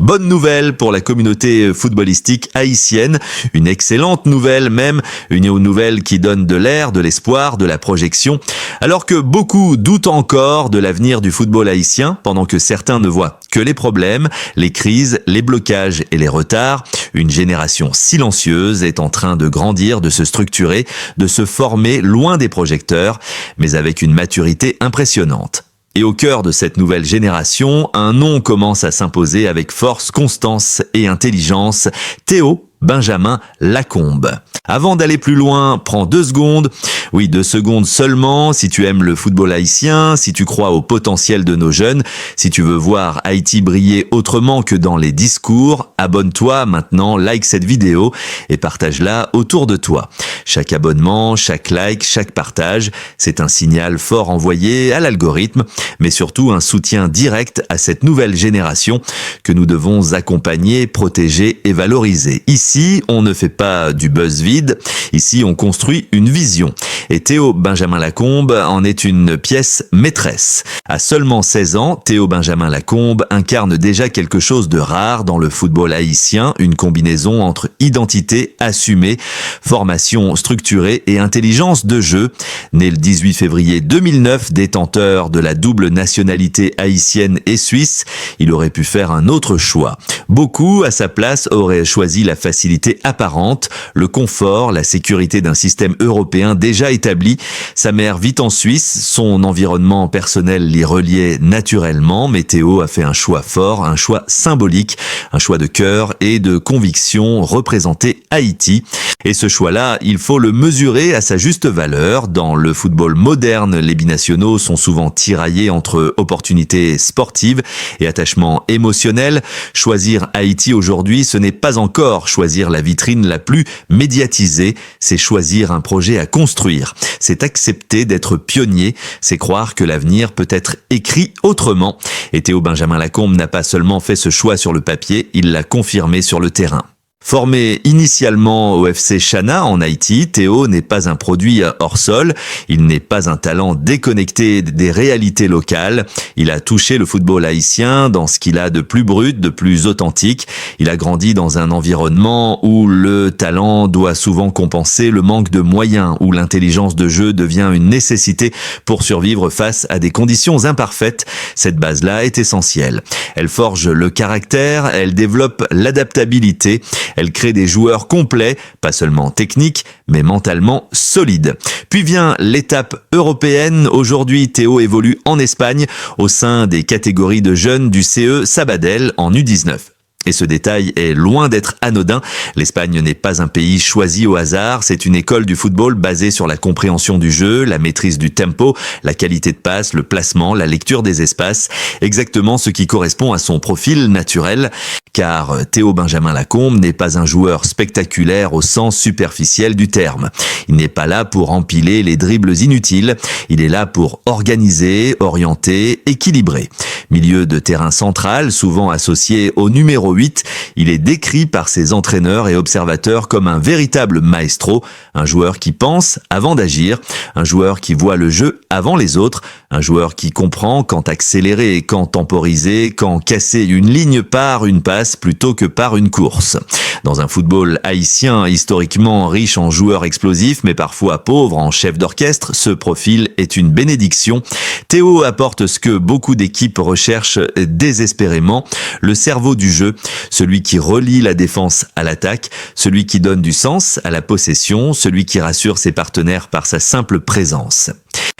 Bonne nouvelle pour la communauté footballistique haïtienne, une excellente nouvelle même, une nouvelle qui donne de l'air, de l'espoir, de la projection, alors que beaucoup doutent encore de l'avenir du football haïtien, pendant que certains ne voient que les problèmes, les crises, les blocages et les retards. Une génération silencieuse est en train de grandir, de se structurer, de se former loin des projecteurs, mais avec une maturité impressionnante. Et au cœur de cette nouvelle génération, un nom commence à s'imposer avec force, constance et intelligence, Théo Benjamin Lacombe. Avant d'aller plus loin, prends 2 secondes. Oui, 2 secondes seulement. Si tu aimes le football haïtien, si tu crois au potentiel de nos jeunes, si tu veux voir Haïti briller autrement que dans les discours, abonne-toi maintenant, like cette vidéo et partage-la autour de toi. Chaque abonnement, chaque like, chaque partage, c'est un signal fort envoyé à l'algorithme, mais surtout un soutien direct à cette nouvelle génération que nous devons accompagner, protéger et valoriser. Ici, on ne fait pas du buzz vide, ici on construit une vision. Et Théo Benjamin Lacombe en est une pièce maîtresse. À seulement 16 ans, Théo Benjamin Lacombe incarne déjà quelque chose de rare dans le football haïtien, une combinaison entre identité assumée, formation structurée et intelligence de jeu. Né le 18 février 2009, détenteur de la double nationalité haïtienne et suisse, il aurait pu faire un autre choix. Beaucoup, à sa place, auraient choisi la facilité apparente, le confort, la sécurité d'un système européen déjà établi. Sa mère vit en Suisse, son environnement personnel l'y reliait naturellement, mais Théo a fait un choix fort, un choix symbolique, un choix de cœur et de conviction, représenter Haïti. Et ce choix-là, il faut le mesurer à sa juste valeur. Dans le football moderne, les binationaux sont souvent tiraillés entre opportunités sportives et attachement émotionnel. Choisir Haïti aujourd'hui, ce n'est pas encore choisir la vitrine la plus médiatisée, c'est choisir un projet à construire. C'est accepter d'être pionnier, c'est croire que l'avenir peut être écrit autrement. Et Théo Benjamin Lacombe n'a pas seulement fait ce choix sur le papier, il l'a confirmé sur le terrain. Formé initialement au FC Chana en Haïti, Théo n'est pas un produit hors sol, il n'est pas un talent déconnecté des réalités locales. Il a touché le football haïtien dans ce qu'il a de plus brut, de plus authentique. Il a grandi dans un environnement où le talent doit souvent compenser le manque de moyens, où l'intelligence de jeu devient une nécessité pour survivre face à des conditions imparfaites. Cette base-là est essentielle. Elle forge le caractère, elle développe l'adaptabilité. Elle crée des joueurs complets, pas seulement techniques, mais mentalement solides. Puis vient l'étape européenne. Aujourd'hui, Théo évolue en Espagne, au sein des catégories de jeunes du CE Sabadell en U19. Et ce détail est loin d'être anodin. L'Espagne n'est pas un pays choisi au hasard, c'est une école du football basée sur la compréhension du jeu, la maîtrise du tempo, la qualité de passe, le placement, la lecture des espaces, exactement ce qui correspond à son profil naturel. Car Théo Benjamin Lacombe n'est pas un joueur spectaculaire au sens superficiel du terme. Il n'est pas là pour empiler les dribbles inutiles, il est là pour organiser, orienter, équilibrer. Milieu de terrain central, souvent associé au numéro 8, il est décrit par ses entraîneurs et observateurs comme un véritable maestro, un joueur qui pense avant d'agir, un joueur qui voit le jeu avant les autres, un joueur qui comprend quand accélérer, quand temporiser, quand casser une ligne par une passe plutôt que par une course. Dans un football haïtien historiquement riche en joueurs explosifs mais parfois pauvre en chefs d'orchestre, ce profil est une bénédiction. Théo apporte ce que beaucoup d'équipes recherchent désespérément, le cerveau du jeu, celui qui relie la défense à l'attaque, celui qui donne du sens à la possession, celui qui rassure ses partenaires par sa simple présence.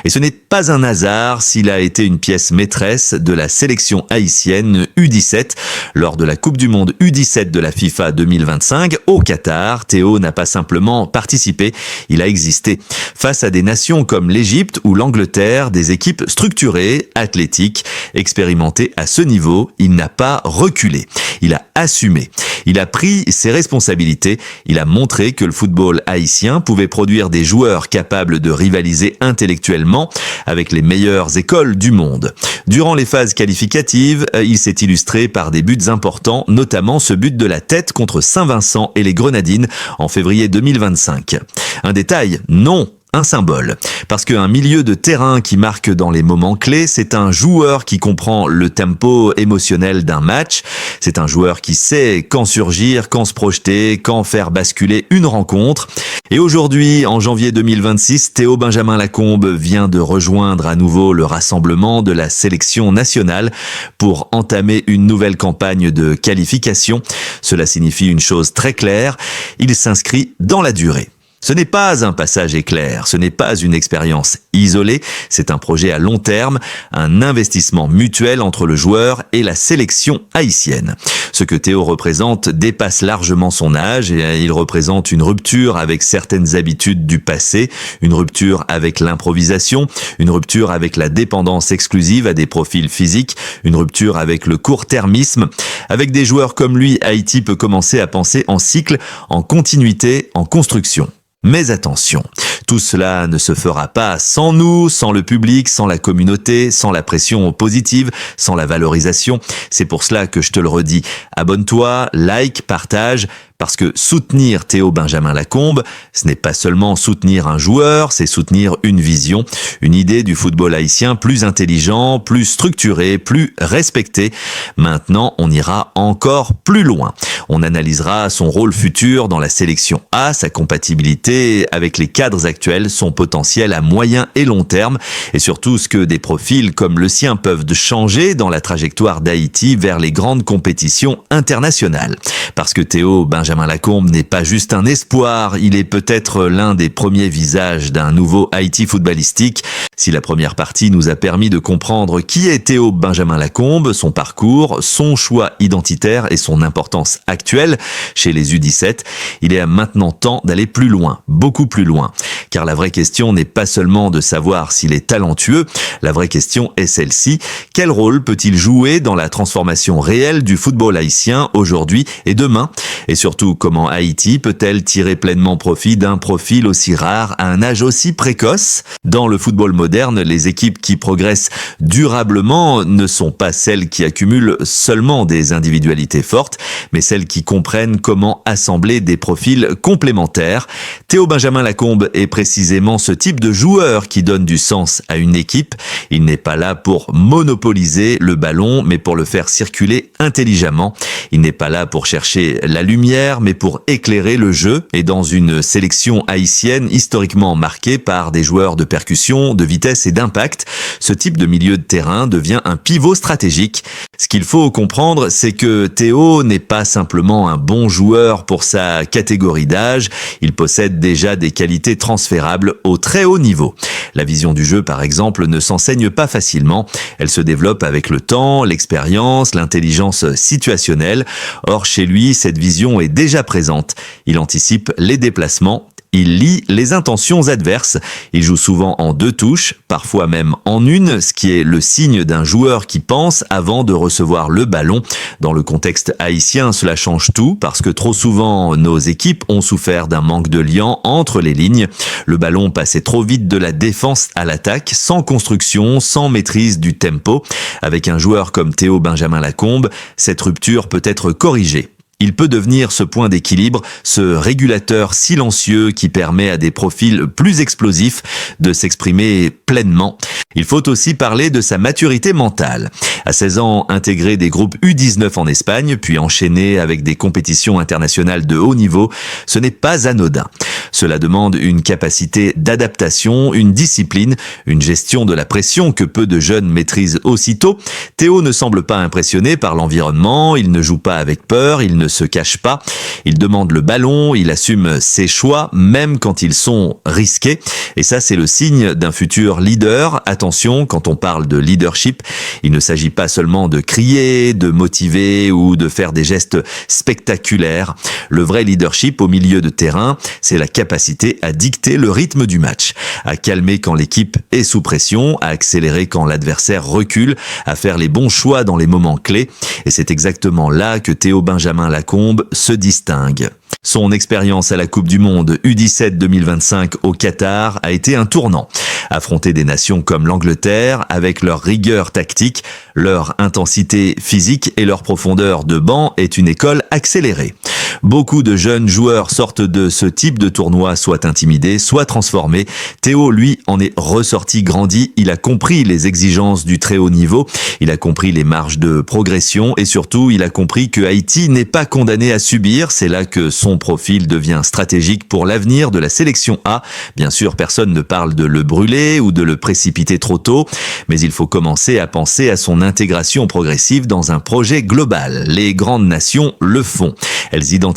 Et ce n'est pas un hasard s'il a été une pièce maîtresse de la sélection haïtienne U17. Lors de la Coupe du Monde U17 de la FIFA 2025 au Qatar, Théo n'a pas simplement participé, il a existé. Face à des nations comme l'Égypte ou l'Angleterre, des équipes structurées, athlétiques, expérimentées à ce niveau, il n'a pas reculé. Il a assumé. Il a pris ses responsabilités. Il a montré que le football haïtien pouvait produire des joueurs capables de rivaliser intellectuellement avec les meilleures écoles du monde. Durant les phases qualificatives, il s'est illustré par des buts importants, notamment ce but de la tête contre Saint-Vincent et les Grenadines en février 2025. Un détail? Non. un symbole. Parce qu'un milieu de terrain qui marque dans les moments clés, c'est un joueur qui comprend le tempo émotionnel d'un match. C'est un joueur qui sait quand surgir, quand se projeter, quand faire basculer une rencontre. Et aujourd'hui, en janvier 2026, Théo Benjamin Lacombe vient de rejoindre à nouveau le rassemblement de la sélection nationale pour entamer une nouvelle campagne de qualification. Cela signifie une chose très claire, il s'inscrit dans la durée. Ce n'est pas un passage éclair, ce n'est pas une expérience isolée, c'est un projet à long terme, un investissement mutuel entre le joueur et la sélection haïtienne. Ce que Théo représente dépasse largement son âge et il représente une rupture avec certaines habitudes du passé, une rupture avec l'improvisation, une rupture avec la dépendance exclusive à des profils physiques, une rupture avec le court-termisme. Avec des joueurs comme lui, Haïti peut commencer à penser en cycle, en continuité, en construction. Mais attention, tout cela ne se fera pas sans nous, sans le public, sans la communauté, sans la pression positive, sans la valorisation. C'est pour cela que je te le redis, abonne-toi, like, partage, parce que soutenir Théo Benjamin Lacombe, ce n'est pas seulement soutenir un joueur, c'est soutenir une vision, une idée du football haïtien plus intelligent, plus structuré, plus respecté. Maintenant, on ira encore plus loin. On analysera son rôle futur dans la sélection A, sa compatibilité avec les cadres actuels, son potentiel à moyen et long terme, et surtout ce que des profils comme le sien peuvent changer dans la trajectoire d'Haïti vers les grandes compétitions internationales. Parce que Théo Benjamin Lacombe n'est pas juste un espoir, il est peut-être l'un des premiers visages d'un nouveau Haïti footballistique. Si la première partie nous a permis de comprendre qui est Théo Benjamin Lacombe, son parcours, son choix identitaire et son importance actuelle chez les U17, il est maintenant temps d'aller plus loin, beaucoup plus loin. Car la vraie question n'est pas seulement de savoir s'il est talentueux, la vraie question est celle-ci. Quel rôle peut-il jouer dans la transformation réelle du football haïtien aujourd'hui et demain? Et surtout, comment Haïti peut-elle tirer pleinement profit d'un profil aussi rare à un âge aussi précoce? Dans le football moderne, les équipes qui progressent durablement ne sont pas celles qui accumulent seulement des individualités fortes, mais celles qui comprennent comment assembler des profils complémentaires. Théo Benjamin Lacombe est précisément ce type de joueur qui donne du sens à une équipe. Il n'est pas là pour monopoliser le ballon, mais pour le faire circuler intelligemment. Il n'est pas là pour chercher la lumière, mais pour éclairer le jeu. Et dans une sélection haïtienne historiquement marquée par des joueurs de percussion, de vitesse et d'impact, ce type de milieu de terrain devient un pivot stratégique. Ce qu'il faut comprendre, c'est que Théo n'est pas simplement un bon joueur pour sa catégorie d'âge, il possède déjà des qualités transférables au très haut niveau. La vision du jeu, par exemple, ne s'enseigne pas facilement, elle se développe avec le temps, l'expérience, l'intelligence situationnelle. Or, chez lui, cette vision est déjà présente. Il anticipe les déplacements. Il lit les intentions adverses. Il joue souvent en 2 touches, parfois même en une, ce qui est le signe d'un joueur qui pense avant de recevoir le ballon. Dans le contexte haïtien, cela change tout parce que trop souvent, nos équipes ont souffert d'un manque de lien entre les lignes. Le ballon passait trop vite de la défense à l'attaque, sans construction, sans maîtrise du tempo. Avec un joueur comme Théo Benjamin Lacombe, cette rupture peut être corrigée. Il peut devenir ce point d'équilibre, ce régulateur silencieux qui permet à des profils plus explosifs de s'exprimer pleinement. Il faut aussi parler de sa maturité mentale. À 16 ans, intégrer des groupes U19 en Espagne, puis enchaîner avec des compétitions internationales de haut niveau, ce n'est pas anodin. Cela demande une capacité d'adaptation, une discipline, une gestion de la pression que peu de jeunes maîtrisent aussitôt. Théo ne semble pas impressionné par l'environnement, il ne joue pas avec peur, il ne se cache pas. Il demande le ballon, il assume ses choix, même quand ils sont risqués. Et ça, c'est le signe d'un futur leader. Attention, quand on parle de leadership, il ne s'agit pas seulement de crier, de motiver ou de faire des gestes spectaculaires. Le vrai leadership au milieu de terrain, c'est la capacité à dicter le rythme du match, à calmer quand l'équipe est sous pression, à accélérer quand l'adversaire recule, à faire les bons choix dans les moments clés. Et c'est exactement là que Théo Benjamin Lacombe se distingue. Son expérience à la Coupe du Monde U17 2025 au Qatar a été un tournant. Affronter des nations comme l'Angleterre, avec leur rigueur tactique, leur intensité physique et leur profondeur de banc, est une école accélérée. Beaucoup de jeunes joueurs sortent de ce type de tournoi soit intimidés, soit transformés. Théo, lui, en est ressorti grandi. Il a compris les exigences du très haut niveau. Il a compris les marges de progression et surtout, il a compris que Haïti n'est pas condamné à subir. C'est là que son profil devient stratégique pour l'avenir de la sélection A. Bien sûr, personne ne parle de le brûler ou de le précipiter trop tôt, mais il faut commencer à penser à son intégration progressive dans un projet global. Les grandes nations le font. Elles identifient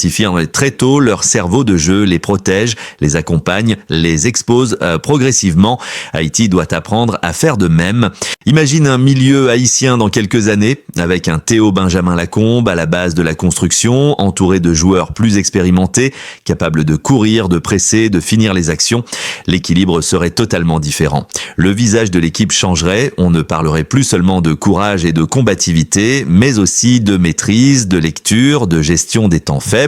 très tôt leur cerveau de jeu, les protègent, les accompagnent, les exposent progressivement. Haïti doit apprendre à faire de même. Imagine un milieu haïtien dans quelques années, avec un Théo Benjamin Lacombe à la base de la construction, entouré de joueurs plus expérimentés, capables de courir, de presser, de finir les actions. L'équilibre serait totalement différent. Le visage de l'équipe changerait, on ne parlerait plus seulement de courage et de combativité, mais aussi de maîtrise, de lecture, de gestion des temps faibles.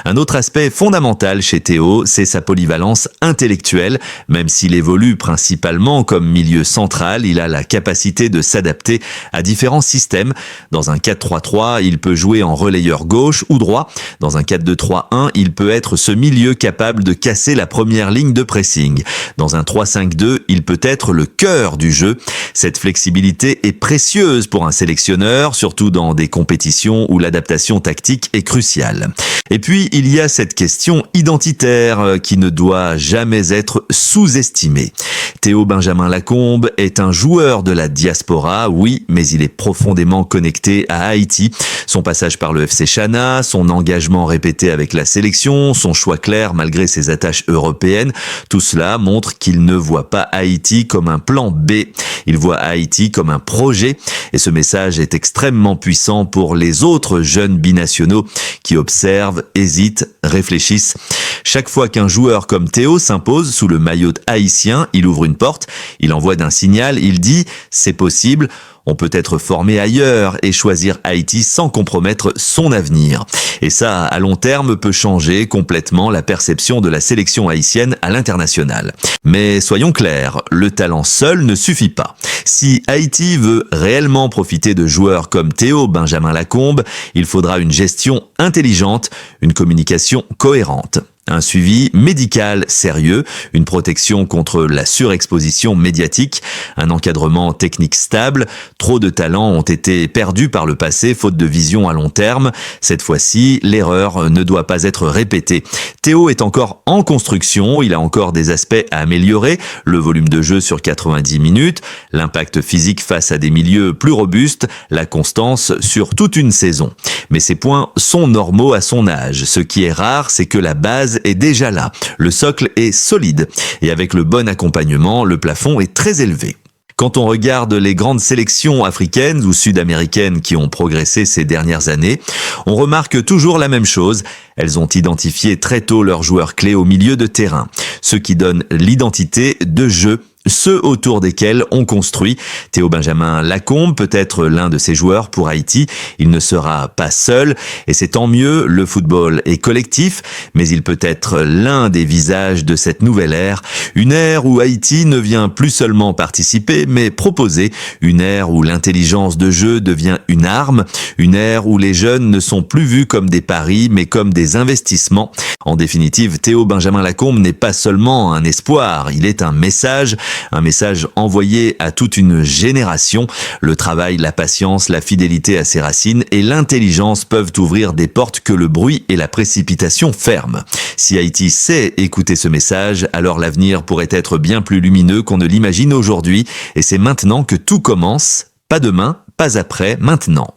Un autre aspect fondamental chez Théo, c'est sa polyvalence intellectuelle. Même s'il évolue principalement comme milieu central, il a la capacité de s'adapter à différents systèmes. Dans un 4-3-3, il peut jouer en relayeur gauche ou droit. Dans un 4-2-3-1, il peut être ce milieu capable de casser la première ligne de pressing. Dans un 3-5-2, il peut être le cœur du jeu. Cette flexibilité est précieuse pour un sélectionneur, surtout dans des compétitions où l'adaptation tactique est cruciale. Et puis, il y a cette question identitaire qui ne doit jamais être sous-estimée. Théo Benjamin Lacombe est un joueur de la diaspora, oui, mais il est profondément connecté à Haïti. Son passage par le FC Chana, son engagement répété avec la sélection, son choix clair malgré ses attaches européennes, tout cela montre qu'il ne voit pas Haïti comme un plan B. Il voit Haïti comme un projet et ce message est extrêmement puissant pour les autres jeunes binationaux qui observent, hésitent, réfléchissent. Chaque fois qu'un joueur comme Théo s'impose sous le maillot haïtien, il ouvre une porte, il envoie un signal, il dit « c'est possible ». On peut être formé ailleurs et choisir Haïti sans compromettre son avenir. Et ça, à long terme, peut changer complètement la perception de la sélection haïtienne à l'international. Mais soyons clairs, le talent seul ne suffit pas. Si Haïti veut réellement profiter de joueurs comme Théo Benjamin Lacombe, il faudra une gestion intelligente, une communication cohérente. Un suivi médical sérieux, une protection contre la surexposition médiatique, un encadrement technique stable. Trop de talents ont été perdus par le passé faute de vision à long terme. Cette fois-ci, l'erreur ne doit pas être répétée. Théo est encore en construction, il a encore des aspects à améliorer, le volume de jeu sur 90 minutes, l'impact physique face à des milieux plus robustes, la constance sur toute une saison. Mais ces points sont normaux à son âge. Ce qui est rare, c'est que la base est déjà là. Le socle est solide et avec le bon accompagnement, le plafond est très élevé. Quand on regarde les grandes sélections africaines ou sud-américaines qui ont progressé ces dernières années, on remarque toujours la même chose. Elles ont identifié très tôt leurs joueurs clés au milieu de terrain, ceux qui donnent l'identité de jeu, ceux autour desquels on construit. Théo Benjamin Lacombe peut être l'un de ces joueurs pour Haïti. Il ne sera pas seul et c'est tant mieux, le football est collectif, mais il peut être l'un des visages de cette nouvelle ère. Une ère où Haïti ne vient plus seulement participer, mais proposer. Une ère où l'intelligence de jeu devient une arme. Une ère où les jeunes ne sont plus vus comme des paris, mais comme des investissements. En définitive, Théo Benjamin Lacombe n'est pas seulement un espoir, il est un message envoyé à toute une génération. Le travail, la patience, la fidélité à ses racines et l'intelligence peuvent ouvrir des portes que le bruit et la précipitation ferment. Si Haïti sait écouter ce message, alors l'avenir pourrait être bien plus lumineux qu'on ne l'imagine aujourd'hui. Et c'est maintenant que tout commence. Pas demain, pas après, maintenant.